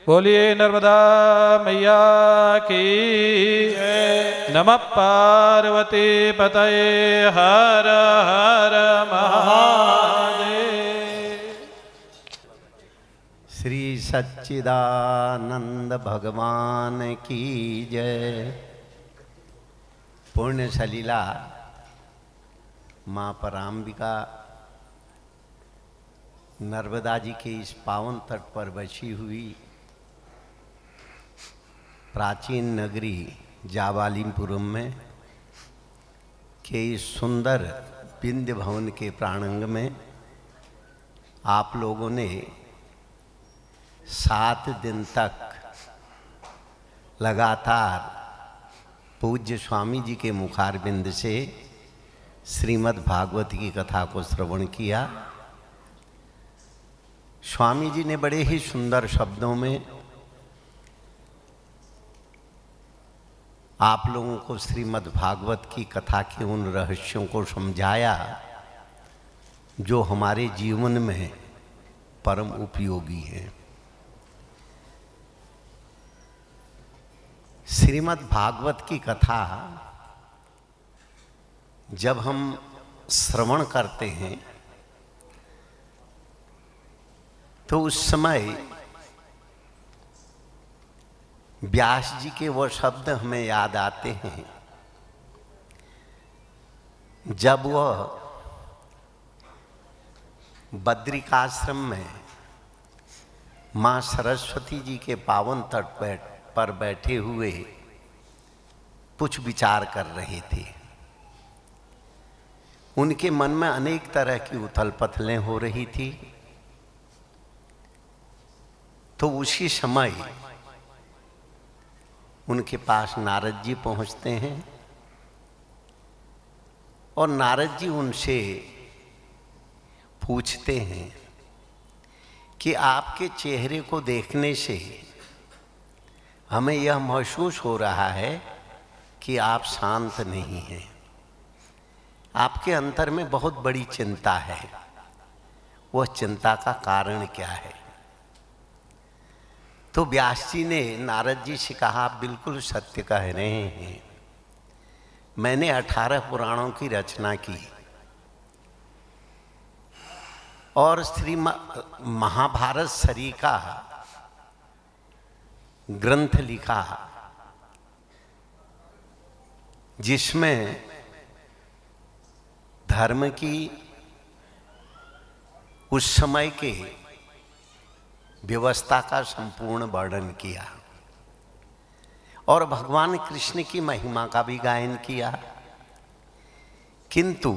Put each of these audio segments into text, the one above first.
बोलिए नर्मदा मैया की नमः पार्वती पतये हर हर महादेव। श्री सच्चिदानंद भगवान की जय। पुण्य सलीला माँ पराम्बिका नर्मदा जी के इस पावन तट पर बसी हुई प्राचीन नगरी जाबालीपुरम में के इस सुंदर विंध्य भवन के प्रांगण में आप लोगों ने 7 दिन तक लगातार पूज्य स्वामी जी के मुखारबिंद से श्रीमद् भागवत की कथा को श्रवण किया। स्वामी जी ने बड़े ही सुंदर शब्दों में आप लोगों को श्रीमद् भागवत की कथा के उन रहस्यों को समझाया जो हमारे जीवन में परम उपयोगी हैं। श्रीमद् भागवत की कथा जब हम श्रवण करते हैं तो उस समय व्यास जी के वो शब्द हमें याद आते हैं जब वह बद्रिकाश्रम में माँ सरस्वती जी के पावन तट पर बैठे हुए कुछ विचार कर रहे थे। उनके मन में अनेक तरह की उथल पथलें हो रही थी। तो उसी समय उनके पास नारद जी पहुंचते हैं और नारद जी उनसे पूछते हैं कि आपके चेहरे को देखने से हमें यह महसूस हो रहा है कि आप शांत नहीं हैं। आपके अंतर में बहुत बड़ी चिंता है। वह चिंता का कारण क्या है? तो व्यास जी ने नारद जी से कहा, आप बिल्कुल सत्य कह रहे हैं। मैंने 18 पुराणों की रचना की और श्री महाभारत सरीका ग्रंथ लिखा जिसमें धर्म की उस समय के व्यवस्था का संपूर्ण वर्णन किया और भगवान कृष्ण की महिमा का भी गायन किया, किंतु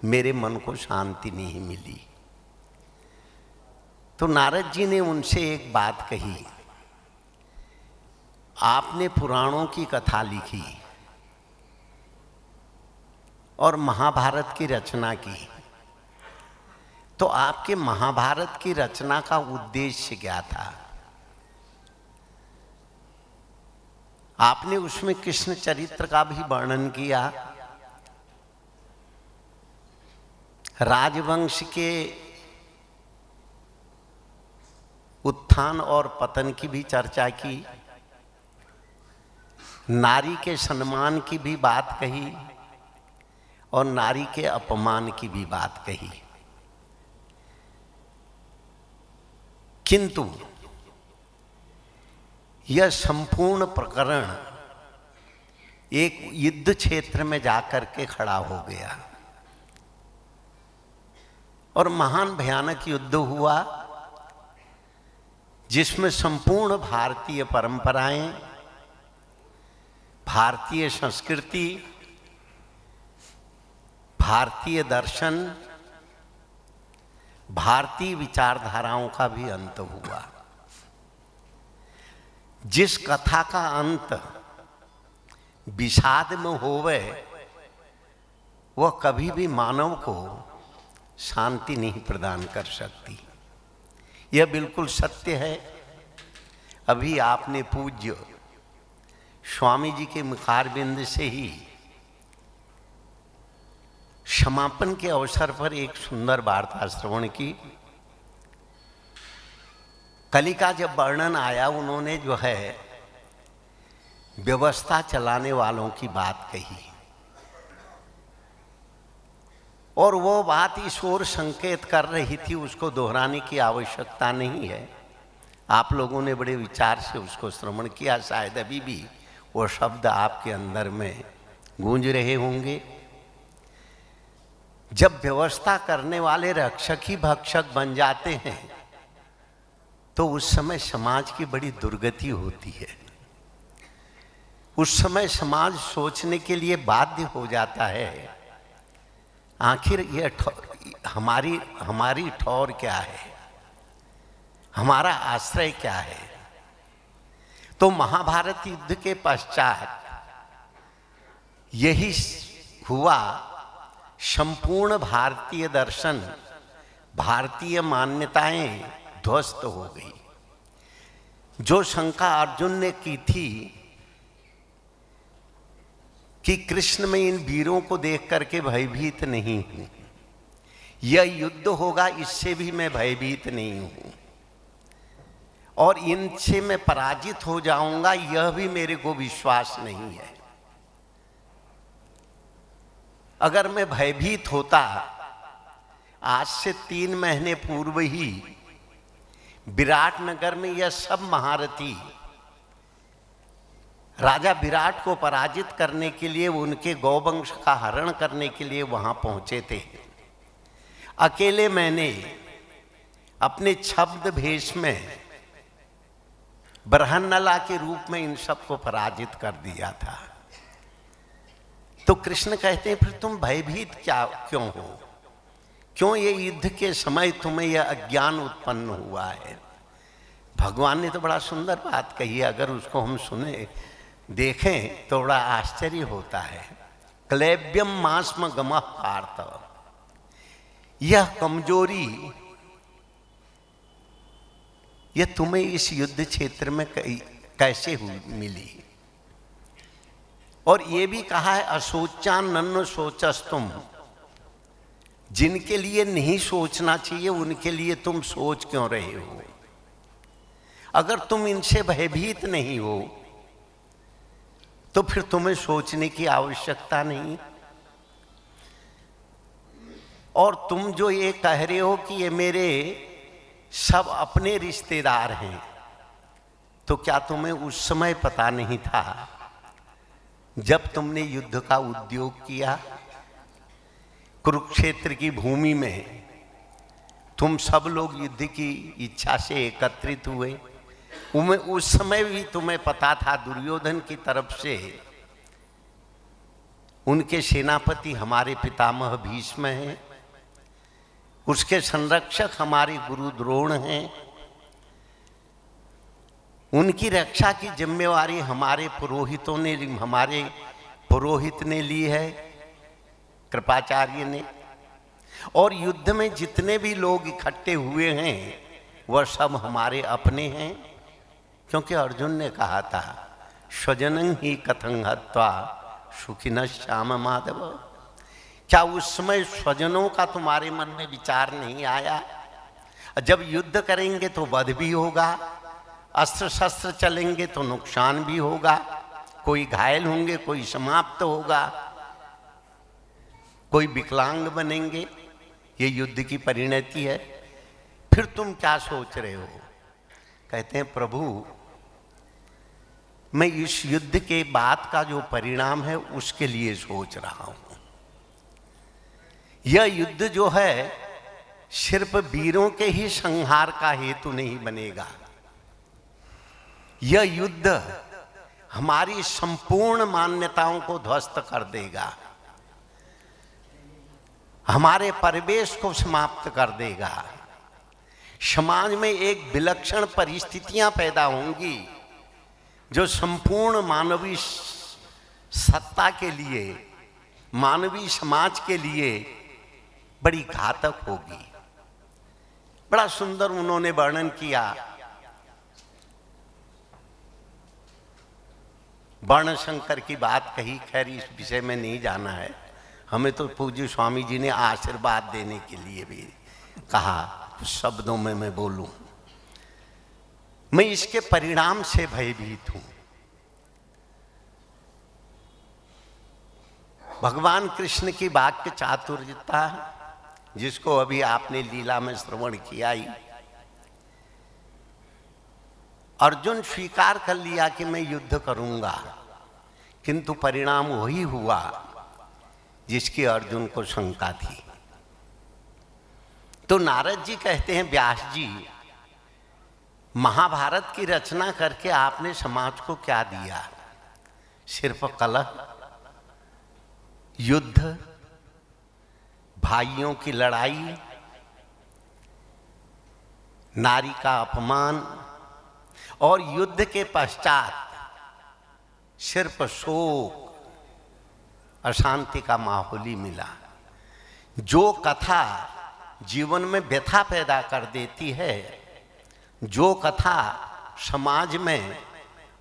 मेरे मन को शांति नहीं मिली। तो नारद जी ने उनसे एक बात कही, आपने पुराणों की कथा लिखी और महाभारत की रचना की, तो आपके महाभारत की रचना का उद्देश्य क्या था? आपने उसमें कृष्ण चरित्र का भी वर्णन किया, राजवंश के उत्थान और पतन की भी चर्चा की, नारी के सम्मान की भी बात कही और नारी के अपमान की भी बात कही। किंतु यह संपूर्ण प्रकरण एक युद्ध क्षेत्र में जाकर के खड़ा हो गया और महान भयानक युद्ध हुआ जिसमें संपूर्ण भारतीय परंपराएं, भारतीय संस्कृति, भारतीय दर्शन, भारतीय विचारधाराओं का भी अंत हुआ। जिस कथा का अंत विषाद में होवे वह कभी भी मानव को शांति नहीं प्रदान कर सकती। यह बिल्कुल सत्य है। अभी आपने पूज्य स्वामी जी के मुखारबिंद से ही समापन के अवसर पर एक सुंदर वार्ता श्रवण की। कली का जब वर्णन आया, उन्होंने जो है व्यवस्था चलाने वालों की बात कही, और वो बात इस ओर संकेत कर रही थी, उसको दोहराने की आवश्यकता नहीं है। आप लोगों ने बड़े विचार से उसको श्रवण किया, शायद अभी भी वो शब्द आपके अंदर में गूंज रहे होंगे। जब व्यवस्था करने वाले रक्षक ही भक्षक बन जाते हैं तो उस समय समाज की बड़ी दुर्गति होती है। उस समय समाज सोचने के लिए बाध्य हो जाता है, आखिर ये हमारी ठौर क्या है, हमारा आश्रय क्या है। तो महाभारत युद्ध के पश्चात यही हुआ। संपूर्ण भारतीय दर्शन, भारतीय मान्यताएं ध्वस्त हो गई। जो शंका अर्जुन ने की थी कि कृष्ण में इन वीरों को देख करके भयभीत नहीं हूं, यह युद्ध होगा इससे भी मैं भयभीत नहीं हूं, और इनसे मैं पराजित हो जाऊंगा यह भी मेरे को विश्वास नहीं है। अगर मैं भयभीत होता, आज से 3 महीने पूर्व ही विराटनगर में यह सब महारथी राजा विराट को पराजित करने के लिए, उनके गौवंश का हरण करने के लिए वहां पहुंचे थे। अकेले मैंने अपने छब्द भेष में बरहन्नला के रूप में इन सबको पराजित कर दिया था। तो कृष्ण कहते हैं फिर तुम भयभीत क्यों हो, क्यों ये युद्ध के समय तुम्हें यह अज्ञान उत्पन्न हुआ है। भगवान ने तो बड़ा सुंदर बात कही है, अगर उसको हम सुने देखें तो बड़ा आश्चर्य होता है। क्लैब्यम मास्म गमः पार्थ, यह कमजोरी यह तुम्हें इस युद्ध क्षेत्र में कैसे मिली। और ये भी कहा है असोचान नन्न सोचस तुम, जिनके लिए नहीं सोचना चाहिए उनके लिए तुम सोच क्यों रहे हो। अगर तुम इनसे भयभीत नहीं हो तो फिर तुम्हें सोचने की आवश्यकता नहीं। और तुम जो ये कह रहे हो कि ये मेरे सब अपने रिश्तेदार हैं, तो क्या तुम्हें उस समय पता नहीं था जब तुमने युद्ध का उद्योग किया, कुरुक्षेत्र की भूमि में तुम सब लोग युद्ध की इच्छा से एकत्रित हुए, उस समय भी तुम्हें पता था दुर्योधन की तरफ से उनके सेनापति हमारे पितामह भीष्म हैं, उसके संरक्षक हमारे गुरु द्रोण हैं, उनकी रक्षा की जिम्मेवारी हमारे पुरोहित ने ली है, कृपाचार्य ने। और युद्ध में जितने भी लोग इकट्ठे हुए हैं वह सब हमारे अपने हैं, क्योंकि अर्जुन ने कहा था स्वजनं ही कथं हत्वा सुखिनः श्याम माधव। क्या उस समय स्वजनों का तुम्हारे मन में विचार नहीं आया? जब युद्ध करेंगे तो वध भी होगा, अस्त्र शस्त्र चलेंगे तो नुकसान भी होगा, कोई घायल होंगे, कोई समाप्त होगा, कोई विकलांग बनेंगे, ये युद्ध की परिणति है। फिर तुम क्या सोच रहे हो? कहते हैं प्रभु मैं इस युद्ध के बाद का जो परिणाम है उसके लिए सोच रहा हूं। यह युद्ध जो है सिर्फ वीरों के ही संहार का हेतु नहीं बनेगा, यह युद्ध हमारी संपूर्ण मान्यताओं को ध्वस्त कर देगा, हमारे परिवेश को समाप्त कर देगा। समाज में एक विलक्षण परिस्थितियां पैदा होंगी जो संपूर्ण मानवीय सत्ता के लिए, मानवीय समाज के लिए बड़ी घातक होगी। बड़ा सुंदर उन्होंने वर्णन किया। वर्ण शंकर की बात कही, खैर इस विषय में नहीं जाना है, हमें तो पूज्य स्वामी जी ने आशीर्वाद देने के लिए भी कहा, शब्दों में मैं बोलूं। मैं इसके परिणाम से भयभीत हूं। भगवान कृष्ण की वाक्य चातुर्यता, जिसको अभी आपने लीला में श्रवण किया ही, अर्जुन स्वीकार कर लिया कि मैं युद्ध करूंगा, किंतु परिणाम वही हुआ जिसकी अर्जुन को शंका थी। तो नारद जी कहते हैं, व्यास जी, महाभारत की रचना करके आपने समाज को क्या दिया? सिर्फ कलह, युद्ध, भाइयों की लड़ाई, नारी का अपमान, और युद्ध के पश्चात सिर्फ शोक, अशांति का माहौल ही मिला। जो कथा जीवन में व्यथा पैदा कर देती है, जो कथा समाज में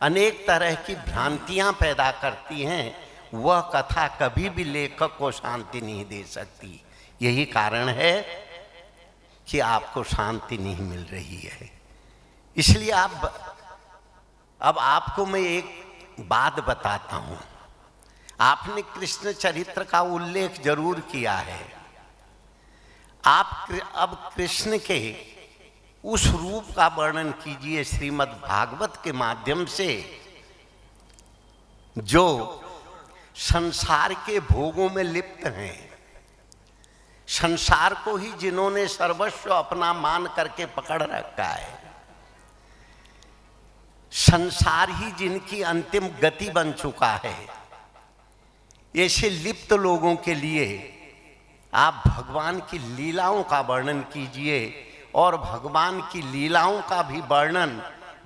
अनेक तरह की भ्रांतियां पैदा करती हैं, वह कथा कभी भी लेखक को शांति नहीं दे सकती। यही कारण है कि आपको शांति नहीं मिल रही है। इसलिए अब आपको मैं एक बात बताता हूं। आपने कृष्ण चरित्र का उल्लेख जरूर किया है। आप अब कृष्ण के उस रूप का वर्णन कीजिए श्रीमद् भागवत के माध्यम से, जो संसार के भोगों में लिप्त हैं, संसार को ही जिन्होंने सर्वस्व अपना मान करके पकड़ रखा है, संसार ही जिनकी अंतिम गति बन चुका है, ऐसे लिप्त लोगों के लिए आप भगवान की लीलाओं का वर्णन कीजिए, और भगवान की लीलाओं का भी वर्णन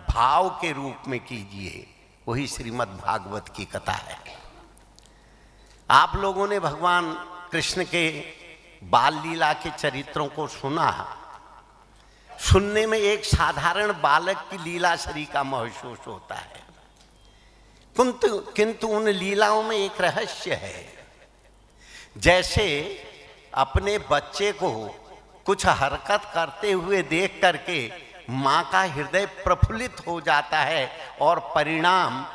भाव के रूप में कीजिए। वही श्रीमद् भागवत की कथा है। आप लोगों ने भगवान कृष्ण के बाल लीला के चरित्रों को सुना। सुनने में एक साधारण बालक की लीला शरी का महसूस होता है, किंतु उन लीलाओं में एक रहस्य है। जैसे अपने बच्चे को कुछ हरकत करते हुए देख करके माँ का हृदय प्रफुल्लित हो जाता है और परिणाम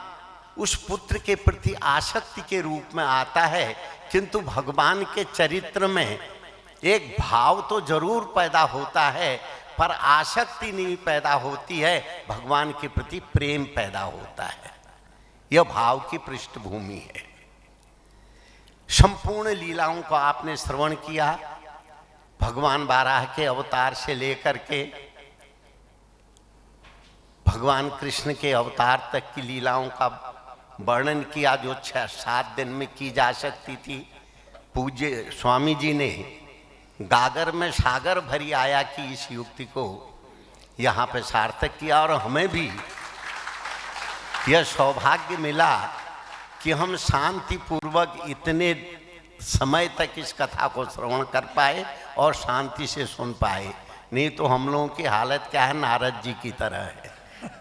उस पुत्र के प्रति आसक्ति के रूप में आता है, किंतु भगवान के चरित्र में एक भाव तो जरूर पैदा होता है, पर आसक्ति नहीं पैदा होती है, भगवान के प्रति प्रेम पैदा होता है। यह भाव की पृष्ठभूमि है। संपूर्ण लीलाओं को आपने श्रवण किया। भगवान बाराह के अवतार से लेकर के भगवान कृष्ण के अवतार तक की लीलाओं का वर्णन किया, जो 6-7 दिन में की जा सकती थी। पूज्य स्वामी जी ने गागर में सागर भरी आया कि इस युक्ति को यहाँ पे सार्थक किया, और हमें भी यह सौभाग्य मिला कि हम शांति पूर्वक इतने समय तक इस कथा को श्रवण कर पाए और शांति से सुन पाए। नहीं तो हम लोगों की हालत क्या है, नारद जी की तरह है,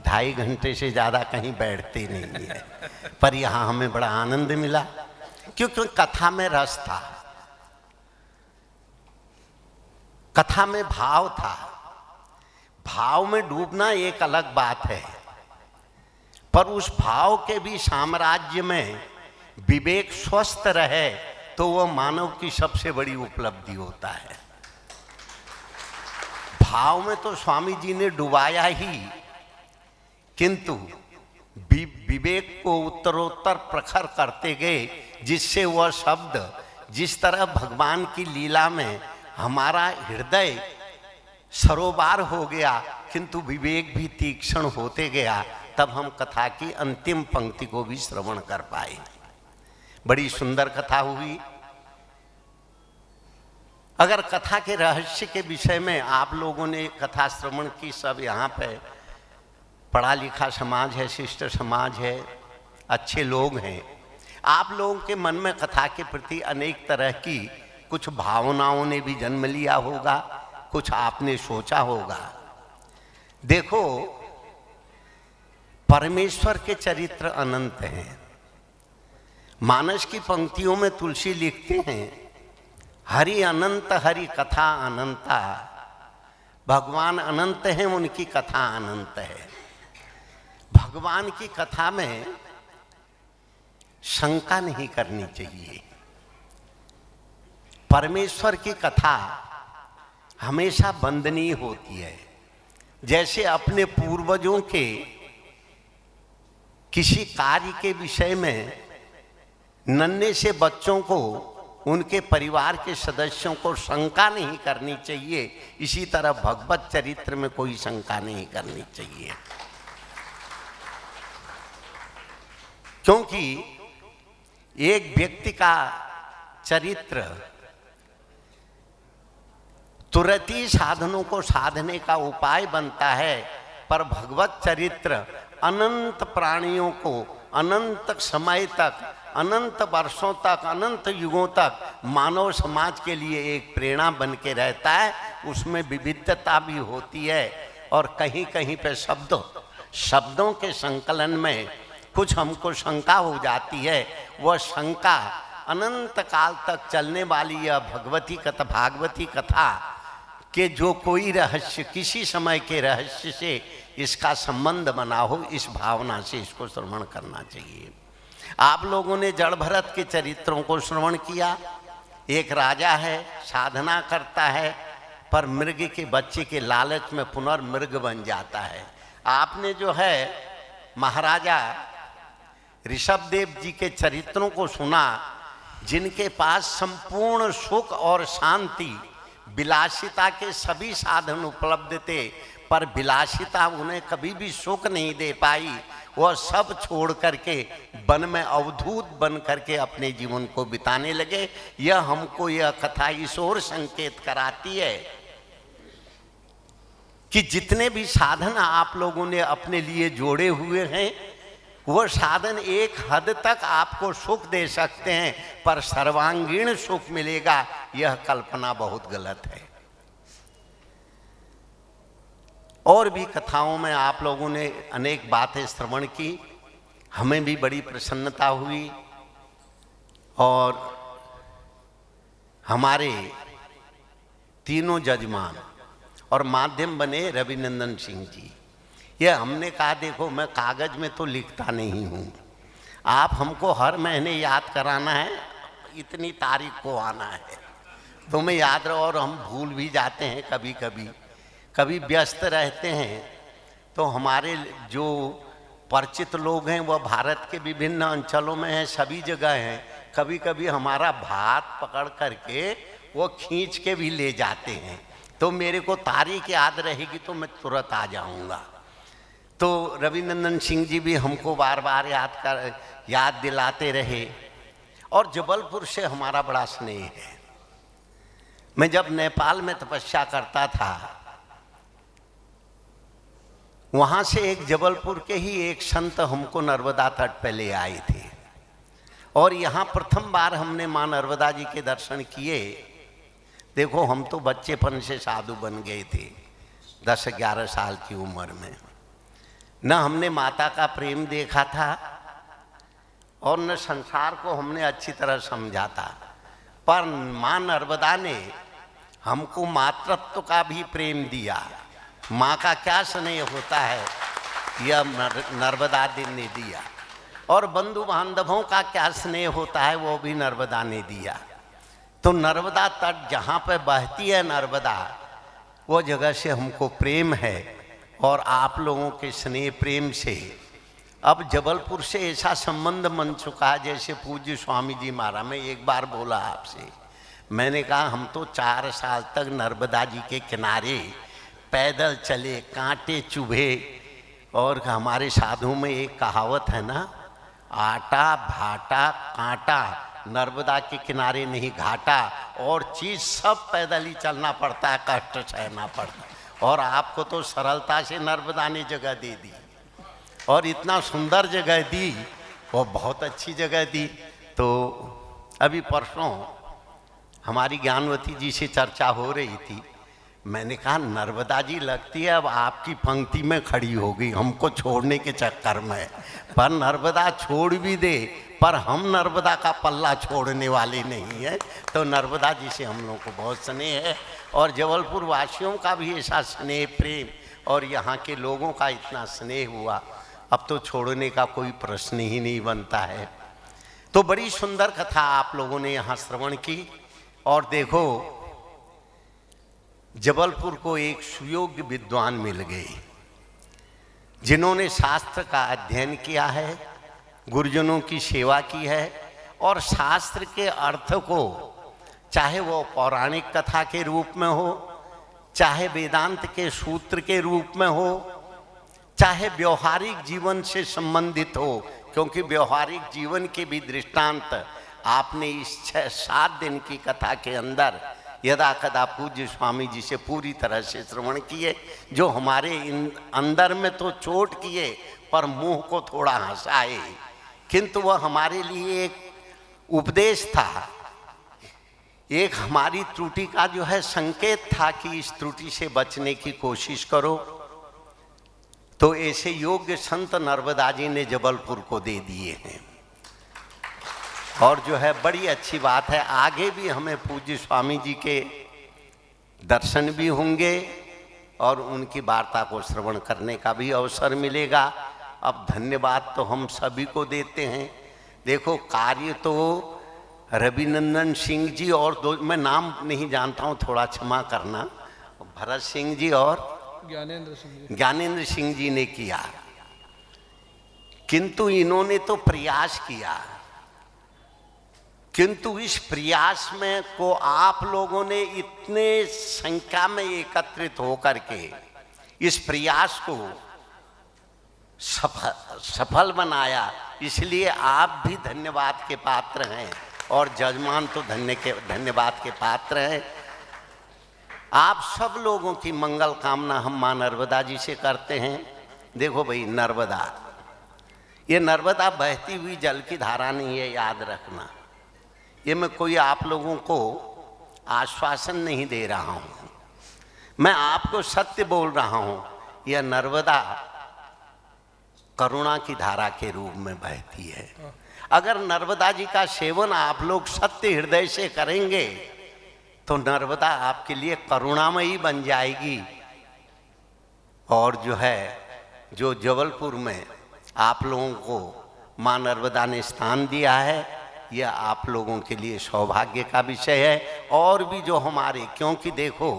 2.5 घंटे से ज़्यादा कहीं बैठते नहीं है। पर यहाँ हमें बड़ा आनंद मिला, क्योंकि कथा में रस था, कथा में भाव था। भाव में डूबना एक अलग बात है, पर उस भाव के भी साम्राज्य में विवेक स्वस्थ रहे तो वह मानव की सबसे बड़ी उपलब्धि होता है। भाव में तो स्वामी जी ने डुबाया ही, किंतु विवेक को उत्तरोत्तर प्रखर करते गए, जिससे वह शब्द जिस तरह भगवान की लीला में हमारा हृदय सरोबार हो गया, किंतु विवेक भी तीक्ष्ण होते गया, तब हम कथा की अंतिम पंक्ति को भी श्रवण कर पाए। बड़ी सुंदर कथा हुई। अगर कथा के रहस्य के विषय में आप लोगों ने कथा श्रवण की, सब यहाँ पे पढ़ा लिखा समाज है, शिष्ट समाज है, अच्छे लोग हैं। आप लोगों के मन में कथा के प्रति अनेक तरह की कुछ भावनाओं ने भी जन्म लिया होगा, कुछ आपने सोचा होगा। देखो, परमेश्वर के चरित्र अनंत हैं। मानस की पंक्तियों में तुलसी लिखते हैं, हरि अनंत हरि कथा अनंता। भगवान अनंत हैं, उनकी कथा अनंत है। भगवान की कथा में शंका नहीं करनी चाहिए। परमेश्वर की कथा हमेशा वंदनीय होती है। जैसे अपने पूर्वजों के किसी कार्य के विषय में नन्हे से बच्चों को, उनके परिवार के सदस्यों को शंका नहीं करनी चाहिए, इसी तरह भगवत चरित्र में कोई शंका नहीं करनी चाहिए। क्योंकि एक व्यक्ति का चरित्र तुरंत ही साधनों को साधने का उपाय बनता है, पर भगवत चरित्र अनंत प्राणियों को अनंत समय तक, अनंत वर्षों तक, अनंत युगों तक मानव समाज के लिए एक प्रेरणा बन के रहता है। उसमें विविधता भी होती है और कहीं कहीं पे शब्दों के संकलन में कुछ हमको शंका हो जाती है। वह शंका अनंत काल तक चलने वाली यह भागवती कथा के जो कोई रहस्य, किसी समय के रहस्य से इसका संबंध बना हो, इस भावना से इसको श्रवण करना चाहिए। आप लोगों ने जड़ भरत के चरित्रों को श्रवण किया। एक राजा है, साधना करता है, पर मृग के बच्चे के लालच में पुनर्मृग बन जाता है। आपने जो है महाराजा ऋषभदेव जी के चरित्रों को सुना, जिनके पास संपूर्ण सुख और शांति, विलासिता के सभी साधन उपलब्ध थे, पर विलासिता उन्हें कभी भी सुख नहीं दे पाई। वह सब छोड़ करके वन में अवधूत बन करके अपने जीवन को बिताने लगे। यह हमको यह कथा इस ओर संकेत कराती है कि जितने भी साधन आप लोगों ने अपने लिए जोड़े हुए हैं, वह साधन एक हद तक आपको सुख दे सकते हैं, पर सर्वांगीण सुख मिलेगा, यह कल्पना बहुत गलत है। और भी कथाओं में आप लोगों ने अनेक बातें श्रवण की, हमें भी बड़ी प्रसन्नता हुई। और हमारे तीनों जजमान और माध्यम बने रविनंदन सिंह जी। यह हमने कहा देखो, मैं कागज में तो लिखता नहीं हूँ, आप हमको हर महीने याद कराना है, इतनी तारीख को आना है, तो मैं याद रहो। और हम भूल भी जाते हैं कभी व्यस्त रहते हैं। तो हमारे जो परिचित लोग हैं वह भारत के विभिन्न अंचलों में हैं, सभी जगह हैं। कभी कभी हमारा भात पकड़ करके वो खींच के भी ले जाते हैं, तो मेरे को तारीख याद रहेगी तो मैं तुरंत आ जाऊंगा। तो रविनंदन सिंह जी भी हमको बार बार याद दिलाते रहे। और जबलपुर से हमारा बड़ा स्नेह है। मैं जब नेपाल में तपस्या करता था, वहां से एक जबलपुर के ही एक संत हमको नर्मदा तट पे ले आए थे, और यहाँ प्रथम बार हमने माँ नर्मदा जी के दर्शन किए। देखो, हम तो बच्चेपन से साधु बन गए थे, 10-11 साल की उम्र में। न हमने माता का प्रेम देखा था और न संसार को हमने अच्छी तरह समझा था, पर माँ नर्मदा ने हमको मातृत्व का भी प्रेम दिया। माँ का क्या स्नेह होता है, यह नर्मदा ने दिया। और बंधु बांधवों का क्या स्नेह होता है, वो भी नर्मदा ने दिया। तो नर्मदा तट जहाँ पे बहती है नर्मदा, वो जगह से हमको प्रेम है। और आप लोगों के स्नेह प्रेम से अब जबलपुर से ऐसा संबंध बन चुका है, जैसे पूज्य स्वामी जी महाराज, मैं एक बार बोला आपसे, मैंने कहा हम तो 4 साल तक नर्मदा जी के किनारे पैदल चले, कांटे चुभे। और हमारे साधु में एक कहावत है ना, आटा भाटा कांटा, नर्मदा के किनारे नहीं घाटा। और चीज सब पैदल ही चलना पड़ता है, कष्ट सहना पड़ता है। और आपको तो सरलता से नर्मदा ने जगह दे दी, और इतना सुंदर जगह दी, वो बहुत अच्छी जगह दी। तो अभी परसों हमारी ज्ञानवती जी से चर्चा हो रही थी, मैंने कहा नर्मदा जी लगती है अब आपकी पंक्ति में खड़ी होगी हमको छोड़ने के चक्कर में, पर नर्मदा छोड़ भी दे, पर हम नर्मदा का पल्ला छोड़ने वाले नहीं है। तो नर्मदा जी से हम लोगों को बहुत स्नेह है, और जबलपुर वासियों का भी ऐसा स्नेह प्रेम, और यहाँ के लोगों का इतना स्नेह हुआ। अब तो छोड़ने का कोई प्रश्न ही नहीं बनता है। तो बड़ी सुंदर कथा आप लोगों ने यहाँ श्रवण की। और देखो, जबलपुर को एक सुयोग्य विद्वान मिल गए, जिन्होंने शास्त्र का अध्ययन किया है, गुरुजनों की सेवा की है, और शास्त्र के अर्थ को, चाहे वो पौराणिक कथा के रूप में हो, चाहे वेदांत के सूत्र के रूप में हो, चाहे व्यवहारिक जीवन से संबंधित हो, क्योंकि व्यवहारिक जीवन के भी दृष्टांत आपने इस 6-7 दिन की कथा के अंदर यदा कदा पूज्य स्वामी जी से पूरी तरह से श्रवण किए, जो हमारे अंदर में तो चोट किए पर मुंह को थोड़ा हंसाए, किंतु वह हमारे लिए एक उपदेश था, एक हमारी त्रुटि का जो है संकेत था कि इस त्रुटि से बचने की कोशिश करो। तो ऐसे योग्य संत नर्मदा जी ने जबलपुर को दे दिए हैं। और जो है बड़ी अच्छी बात है, आगे भी हमें पूज्य स्वामी जी के दर्शन भी होंगे और उनकी वार्ता को श्रवण करने का भी अवसर मिलेगा। अब धन्यवाद तो हम सभी को देते हैं। देखो, कार्य तो रविनंदन सिंह जी और दो, मैं नाम नहीं जानता हूँ, थोड़ा क्षमा करना, भरत सिंह जी और ज्ञानेंद्र सिंह जी ने किया, किंतु इन्होंने तो प्रयास किया, किंतु इस प्रयास में को आप लोगों ने इतने संख्या में एकत्रित होकर के इस प्रयास को सफल बनाया, इसलिए आप भी धन्यवाद के पात्र हैं और जजमान तो धन्यवाद के पात्र हैं। आप सब लोगों की मंगल कामना हम मां नर्मदा जी से करते हैं। देखो भाई, नर्मदा, ये नर्मदा बहती हुई जल की धारा नहीं है, याद रखना। ये मैं कोई आप लोगों को आश्वासन नहीं दे रहा हूँ, मैं आपको सत्य बोल रहा हूँ। यह नर्मदा करुणा की धारा के रूप में बहती है। अगर नर्मदा जी का सेवन आप लोग सत्य हृदय से करेंगे तो नर्मदा आपके लिए करुणामयी बन जाएगी। और जो है, जो जबलपुर में आप लोगों को मां नर्मदा ने स्थान दिया है, यह आप लोगों के लिए सौभाग्य का विषय है। और भी जो हमारे, क्योंकि देखो,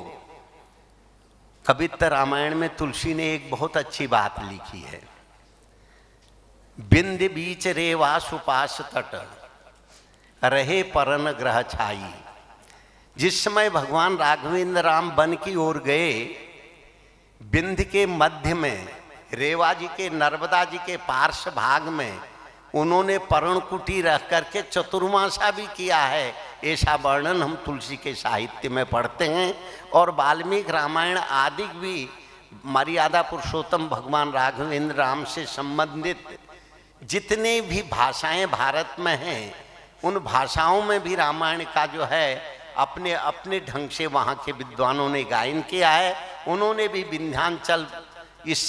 कवित्त रामायण में तुलसी ने एक बहुत अच्छी बात लिखी है, बिंद बीच रेवा सुपास तट रहे परन ग्रह छाई। जिस समय भगवान राघवेंद्र राम वन की ओर गए, बिंद के मध्य में रेवा जी के, नर्मदा जी के पार्श्व भाग में उन्होंने पर्णकुटी रख करके चतुर्मासा भी किया है। ऐसा वर्णन हम तुलसी के साहित्य में पढ़ते हैं। और वाल्मीकि रामायण आदि भी मर्यादा पुरुषोत्तम भगवान राघवेंद्र राम से संबंधित जितने भी भाषाएं भारत में हैं, उन भाषाओं में भी रामायण का जो है अपने अपने ढंग से वहाँ के विद्वानों ने गायन किया है। उन्होंने भी विंध्याचल इस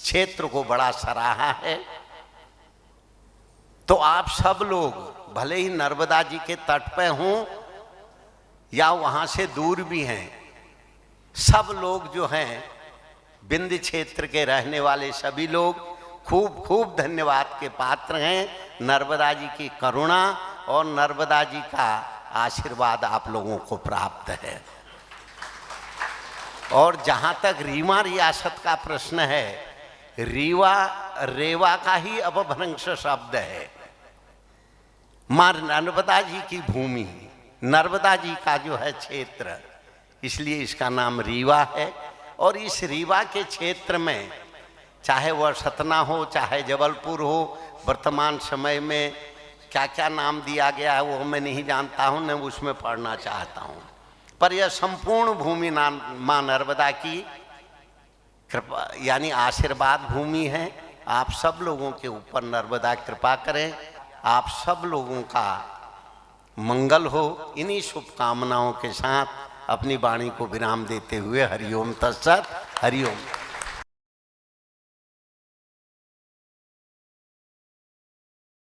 क्षेत्र को बड़ा सराहा है। तो आप सब लोग भले ही नर्मदा जी के तट पे हों या वहाँ से दूर भी हैं, सब लोग जो हैं विंध्य क्षेत्र के रहने वाले सभी लोग खूब खूब धन्यवाद के पात्र हैं। नर्मदा जी की करुणा और नर्मदा जी का आशीर्वाद आप लोगों को प्राप्त है। और जहाँ तक रीवा रियासत का प्रश्न है, रीवा रेवा का ही अपभ्रंश शब्द है। मां नर्मदा जी की भूमि, नर्मदा जी का जो है क्षेत्र, इसलिए इसका नाम रीवा है। और इस रीवा के क्षेत्र में चाहे वह सतना हो, चाहे जबलपुर हो, वर्तमान समय में क्या क्या नाम दिया गया है वो मैं नहीं जानता हूँ, न उसमें पढ़ना चाहता हूँ, पर यह संपूर्ण भूमि मां नर्मदा की कृपा यानी आशीर्वाद भूमि है। आप सब लोगों के ऊपर नर्मदा कृपा करें, आप सब लोगों का मंगल हो। इन्हीं शुभकामनाओं के साथ अपनी वाणी को विराम देते हुए हरिओम तत्सत, हरिओम।